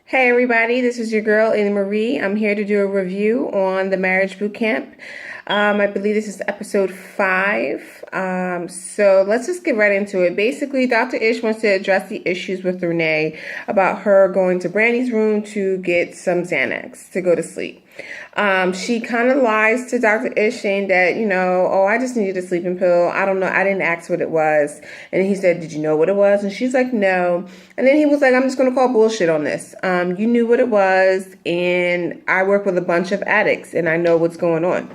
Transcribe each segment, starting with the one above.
Hey everybody, this is your girl Annie Marie. I'm here to do a review on the marriage boot camp. I believe this is episode 5. So let's just get right into it. Basically, Dr. Ish wants to address the issues with Renee about her going to Brandi's room to get some Xanax to go to sleep. She kind of lies to Dr. Ish saying that, oh, I just needed a sleeping pill. I don't know. I didn't ask what it was. And he said, did you know what it was? And she's like, no. And then he was like, I'm just going to call bullshit on this. You knew what it was. And I work with a bunch of addicts and I know what's going on.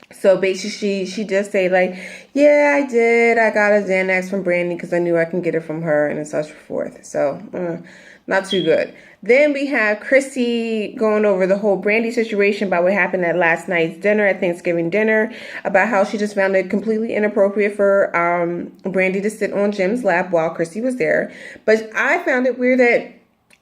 So basically, she just say like, yeah, I did. I got a Xanax from Brandi because I knew I can get it from her and such forth. So not too good. Then we have Chrissy going over the whole Brandi situation about what happened at last night's dinner, at Thanksgiving dinner, about how she just found it completely inappropriate for Brandi to sit on Jim's lap while Chrissy was there. But I found it weird that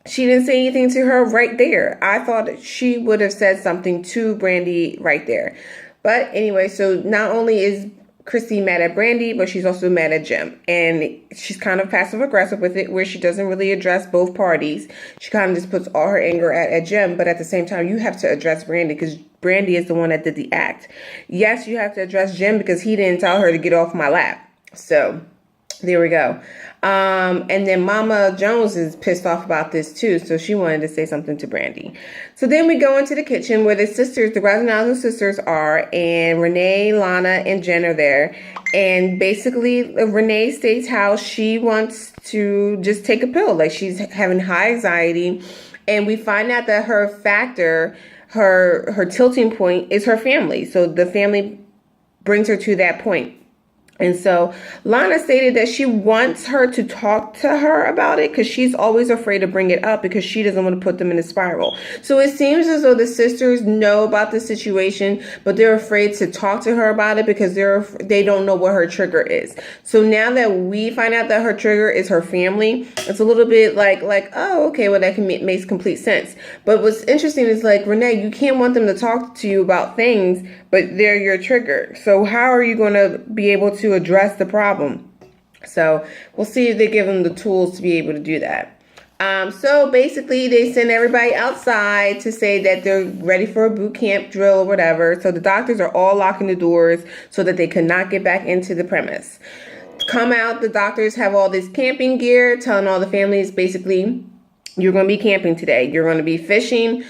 she didn't say anything to her right there. I thought that she would have said something to Brandi right there. But anyway, so not only is Chrissy mad at Brandi, but she's also mad at Jim. And she's kind of passive aggressive with it, where she doesn't really address both parties. She kind of just puts all her anger at Jim. But at the same time, you have to address Brandi because Brandi is the one that did the act. Yes, you have to address Jim because he didn't tell her to get off my lap. So there we go. And then Mama Jones is pissed off about this too, so she wanted to say something to Brandi. So then we go into the kitchen where the sisters, the Graziano sisters are, and Renee, Lana, and Jen are there. And basically, Renee states how she wants to just take a pill, like she's having high anxiety. And we find out that her factor, her tilting point is her family. So the family brings her to that point. And so Lana stated that she wants her to talk to her about it because she's always afraid to bring it up because she doesn't want to put them in a spiral. So it seems as though the sisters know about the situation, but they're afraid to talk to her about it because they don't know what her trigger is. So now that we find out that her trigger is her family, it's a little bit like oh, okay, well, that makes complete sense. But what's interesting is like, Renee, you can't want them to talk to you about things, but they're your trigger. So how are you going to be able to address the problem? So we'll see if they give them the tools to be able to do that. So basically they send everybody outside to say that they're ready for a boot camp drill or whatever. So the doctors are all locking the doors so that they cannot get back into the premise. Come out, the doctors have all this camping gear, telling all the families basically, you're going to be camping today. You're going to be fishing,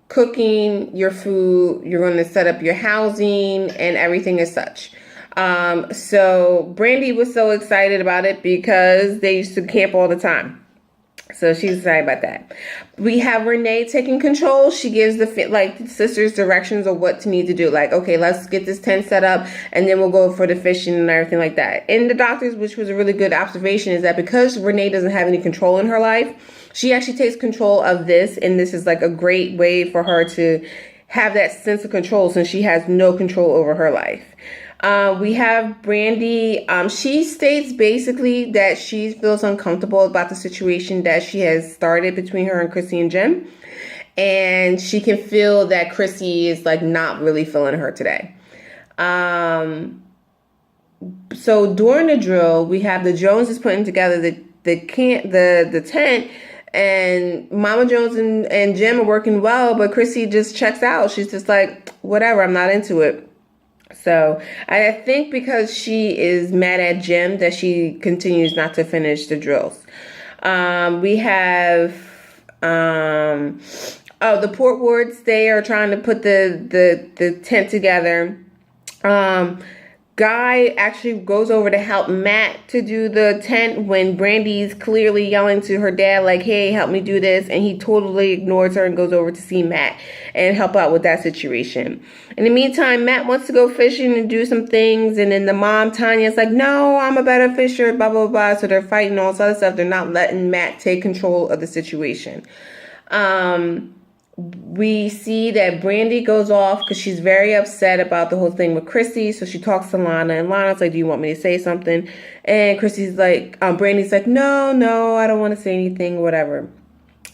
cooking your food, you're going to set up your housing and everything as such. So Brandi was so excited about it because they used to camp all the time. So she's excited about that. We have Renee taking control. She gives the sisters directions of what to need to do. Like, okay, let's get this tent set up and then we'll go for the fishing and everything like that. And the doctors, which was a really good observation, is that because Renee doesn't have any control in her life, she actually takes control of this. And this is like a great way for her to have that sense of control since she has no control over her life. We have Brandi. She states basically that she feels uncomfortable about the situation that she has started between her and Chrissy and Jim. And she can feel that Chrissy is like not really feeling her today. So during the drill, we have the Joneses putting together the tent. And Mama Jones and Jim are working well, but Chrissy just checks out. She's just like, whatever, I'm not into it. So I think because she is mad at Jim that she continues not to finish the drills. We have the Portwoods. They are trying to put the tent together. Guy actually goes over to help Matt to do the tent when Brandi's clearly yelling to her dad like, hey, help me do this. And he totally ignores her and goes over to see Matt and help out with that situation. In the meantime, Matt wants to go fishing and do some things. And then the mom, Tanya's like, no, I'm a better fisher, blah, blah, blah. So they're fighting all this other stuff. They're not letting Matt take control of the situation. We see that Brandi goes off because she's very upset about the whole thing with Chrissy. So she talks to Lana, and Lana's like, do you want me to say something? And Chrissy's like, Brandi's like, no, I don't want to say anything, whatever.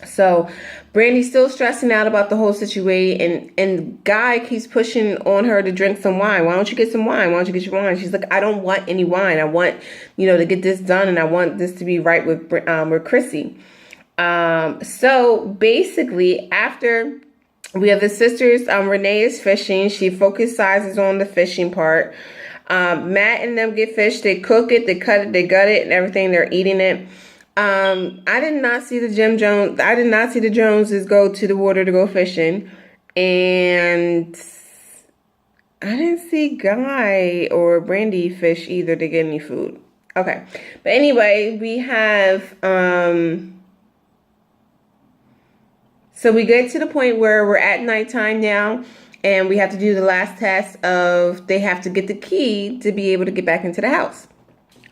So Brandi's still stressing out about the whole situation, and Guy keeps pushing on her to drink some wine. Why don't you get some wine? Why don't you get your wine? She's like, I don't want any wine. I want, to get this done, and I want this to be right with Chrissy. So basically, after we have the sisters, Renee is fishing. She focuses on the fishing part. Matt and them get fish. They cook it, they cut it, they gut it, and everything. They're eating it. I did not see I did not see the Joneses go to the water to go fishing, and I didn't see Guy or Brandi fish either to get any food. Okay, but anyway, we have so we get to the point where we're at nighttime now, and we have to do the last test of they have to get the key to be able to get back into the house.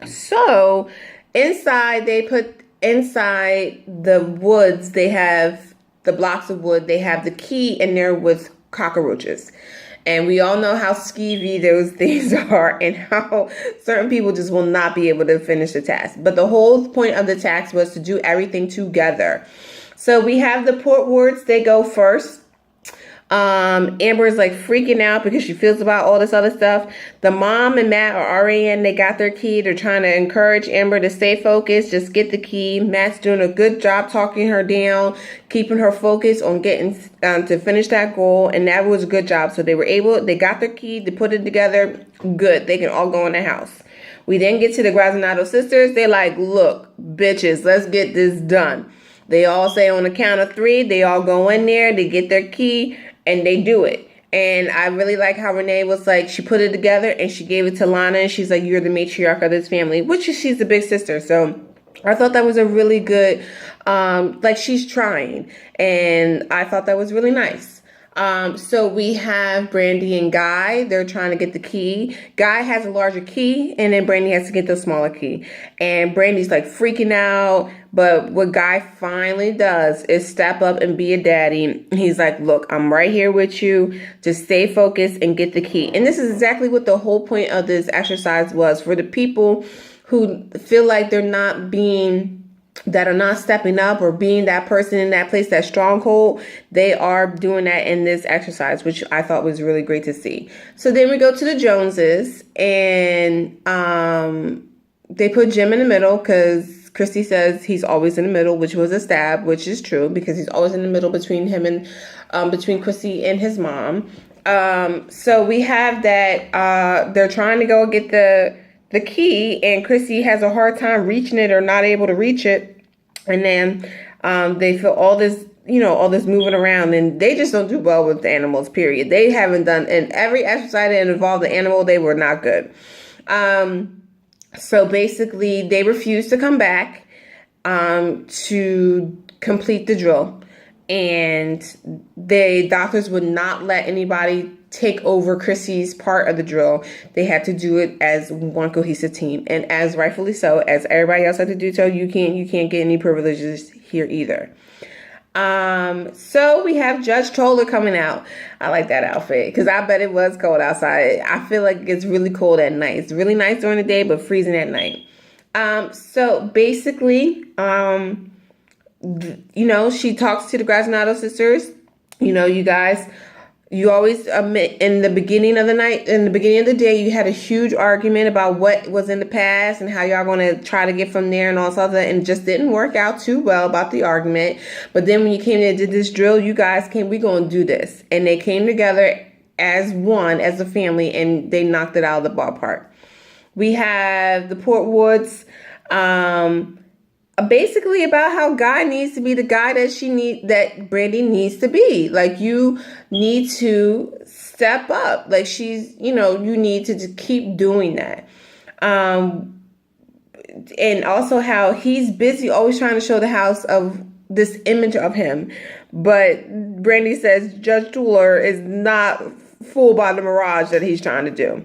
So inside the woods, they have the blocks of wood. They have the key in there with cockroaches. And we all know how skeevy those things are and how certain people just will not be able to finish the task. But the whole point of the task was to do everything together. So we have the Portwoods. They go first. Amber is like freaking out because she feels about all this other stuff. The mom and Matt are already in. They got their key. They're trying to encourage Amber to stay focused. Just get the key. Matt's doing a good job talking her down, keeping her focused on getting to finish that goal. And that was a good job. So they got their key. They put it together. Good. They can all go in the house. We then get to the Graziano sisters. They're like, look, bitches, let's get this done. They all say on the count of 3, they all go in there. They get their key. And they do it. And I really like how Renee was like, she put it together and she gave it to Lana. And she's like, you're the matriarch of this family, which is, she's the big sister. So I thought that was a really good, like she's trying. And I thought that was really nice. So we have Brandi and Guy. They're trying to get the key. Guy has a larger key, and then Brandi has to get the smaller key. And Brandi's like freaking out. But what Guy finally does is step up and be a daddy. He's like, look, I'm right here with you. Just stay focused and get the key. And this is exactly what the whole point of this exercise was. For the people who feel like that are not stepping up or being that person in that place, that stronghold, they are doing that in this exercise, which I thought was really great to see. So then we go to the Joneses, and they put Jim in the middle because Christy says he's always in the middle, which was a stab, which is true because he's always in the middle between him and between Christy and his mom. So we have that they're trying to go get the key, and Chrissy has a hard time reaching it or not able to reach it. And then they feel all this moving around, and they just don't do well with the animals, period. They haven't done, in every exercise that involved the animal, they were not good. So basically they refused to come back to complete the drill. And the doctors would not let anybody take over Chrissy's part of the drill. They had to do it as one cohesive team, and as rightfully so, as everybody else had to do so. You can't get any privileges here either. So we have Judge Troller coming out. I like that outfit because I bet it was cold outside. I feel like it's really cold at night. It's really nice during the day, but freezing at night. So basically, she talks to the Graziano sisters. You guys, you always admit in the beginning of the night, in the beginning of the day, you had a huge argument about what was in the past and how y'all going to try to get from there and all this other, and it just didn't work out too well about the argument. But then when you came in and did this drill, you guys we going to do this. And they came together as one, as a family, and they knocked it out of the ballpark. We have the Portwoods, basically about how Guy needs to be the guy that that Brandi needs to be. Like, you need to step up. Like, you need to just keep doing that. And also how he's busy always trying to show the house of this image of him. But Brandi says Judge Tuller is not fooled by the mirage that he's trying to do.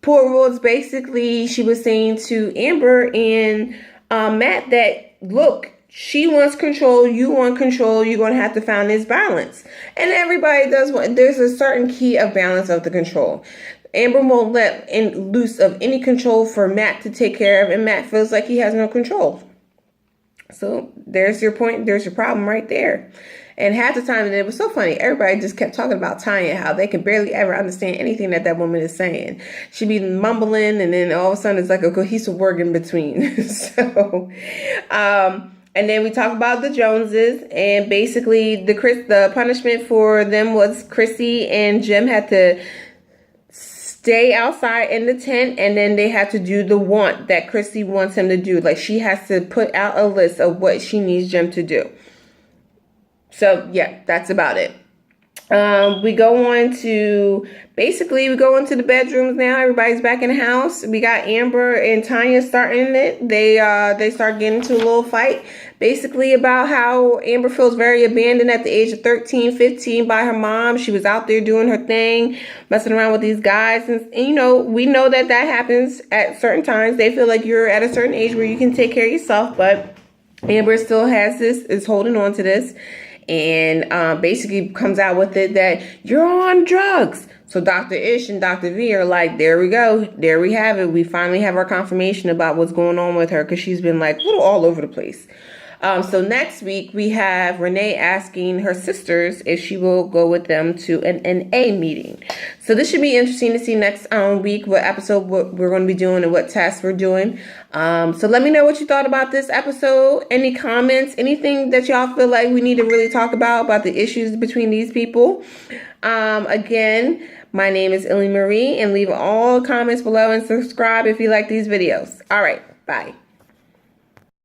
Portwood's basically, she was saying to Amber and Matt that, look, she wants control, you want control, you're going to have to find this balance. And everybody does there's a certain key of balance of the control. Amber won't let loose of any control for Matt to take care of, and Matt feels like he has no control. So there's your point. There's your problem right there. And half the time, and it was so funny, everybody just kept talking about Tanya, how they can barely ever understand anything that woman is saying. She'd be mumbling, and then all of a sudden it's like a cohesive word in between. So, and then we talk about the Joneses, and basically the punishment for them was Chrissy and Jim had to stay outside in the tent, and then they have to do the want that Chrissy wants him to do. Like, she has to put out a list of what she needs Jim to do. So yeah, that's about it. We go into the bedrooms now. Everybody's back in the house. We got Amber and Tanya starting it. They start getting into a little fight, basically about how Amber feels very abandoned at the age of 13, 15 by her mom. She was out there doing her thing, messing around with these guys. And you know, we know that happens at certain times. They feel like you're at a certain age where you can take care of yourself, but Amber still is holding on to this. And basically comes out with it that you're on drugs. So Dr. Ish and Dr. V are like, there we go. There we have it. We finally have our confirmation about what's going on with her, because she's been like a little all over the place. So next week we have Renee asking her sisters if she will go with them to an NA meeting. So this should be interesting to see next week what episode we're going to be doing and what tests we're doing. So let me know what you thought about this episode. Any comments, anything that y'all feel like we need to really talk about the issues between these people. Again, my name is Illy Marie, and leave all comments below and subscribe if you like these videos. All right, bye.